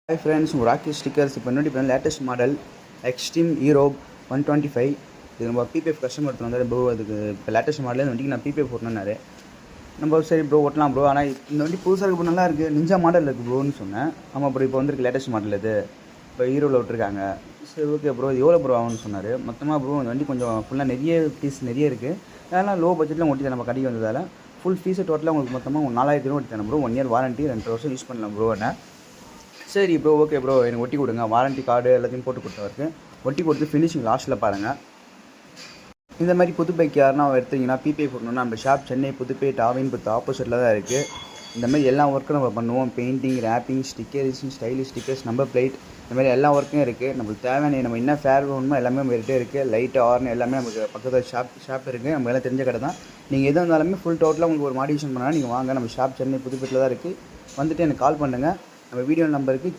Hi friends, உங்கள் rakhi stickers இப்போ முன்னாடி இப்போ லேட்டஸ்ட் மாடல் எக்ஸ்ட்ரீம் ஹீரோ 125. இது நம்ம பிபிஎஃப் கஸ்டமர் எடுத்து வந்தார் ப்ரோ. அதுக்கு இப்போ லேட்டஸ்ட் மாடல் வண்டிக்கு நான் பிபிஎஃப் ஓட்டணுன்னாரு. நம்ம சரி ப்ரோ ஓட்டலாம் ப்ரோ, ஆனால் இந்த வண்டி புதுசாக இருக்கு, நல்லா இருக்குது, நிஞ்சா மாடல் இருக்குது ப்ரோன்னு சொன்னேன். ஆமாம் ப்ரோ, இப்போ வந்துருக்கு லேட்டஸ்ட் மாடல் இது, இப்போ ஹீரோவில் விட்டுருக்காங்க. சரி ஓகே ப்ரோ, இது எவ்வளோ ப்ரோ ஆகும்னு சொன்னார். மொத்தமாக ப்ரோ இந்த வண்டி கொஞ்சம் ஃபுல்லாக நிறைய பீஸ் நிறைய இருக்குது. அதனால் லோ பட்ஜெட்டில் ஓட்டி நம்ம கடைக்கு வந்ததால் ஃபுல் ஃபீஸு டோட்டலாக உங்களுக்கு மொத்தமாக 4000 ஓட்டி தரேன் ப்ரோ. 1 இயர் வாரண்ட்டி, 2 வருஷம் யூஸ் பண்ணலாம் ப்ரோ. என்ன சரி ப்ரோ, ஓகே ப்ரோ, எனக்கு ஒட்டி கொடுங்க. வாரண்ட்டி கார்டு எல்லாத்தையும் போட்டு கொடுத்தவருக்கு ஒட்டி கொடுத்து ஃபினிஷிங் லாஸ்ட்டில் பாருங்கள். இந்த மாதிரி புது பைக் யாருன்னா எடுத்தீங்கன்னா பிபிஐ போடணுன்னா நம்ம ஷாப் சென்னை புதுப்பேட் டாவின் பத்து ஆப்போசிட்டில் தான் இருக்குது. இந்த மாதிரி எல்லா ஒர்க்கும் நம்ம பண்ணுவோம். Painting, wrapping, stickering, stylish stickers, number plate, இந்த மாதிரி எல்லா ஒர்க்கும் இருக்குது. நம்மளுக்கு தேவையான நம்ம என்ன ஃபேர் வேணுமோ எல்லாமே நம்மகிட்டே இருக்குது. லைட்டு, ஹார்ன் எல்லாமே நமக்கு பக்கத்தில் ஷாப் இருக்குது. நம்ம எல்லாம் தெரிஞ்ச கடை தான். நீங்கள் எது இருந்தாலுமே ஃபுல் டோட்டலாக உங்களுக்கு ஒரு மாடிஃபிகேஷன் பண்ணால் நீங்கள் வாங்க. நம்ம ஷாப் சென்னை புதுப்பேட்டில் தான் இருக்குது. வந்துட்டு எனக்கு கால் பண்ணுங்கள். நம்ம வீடியோ நம்பருக்கு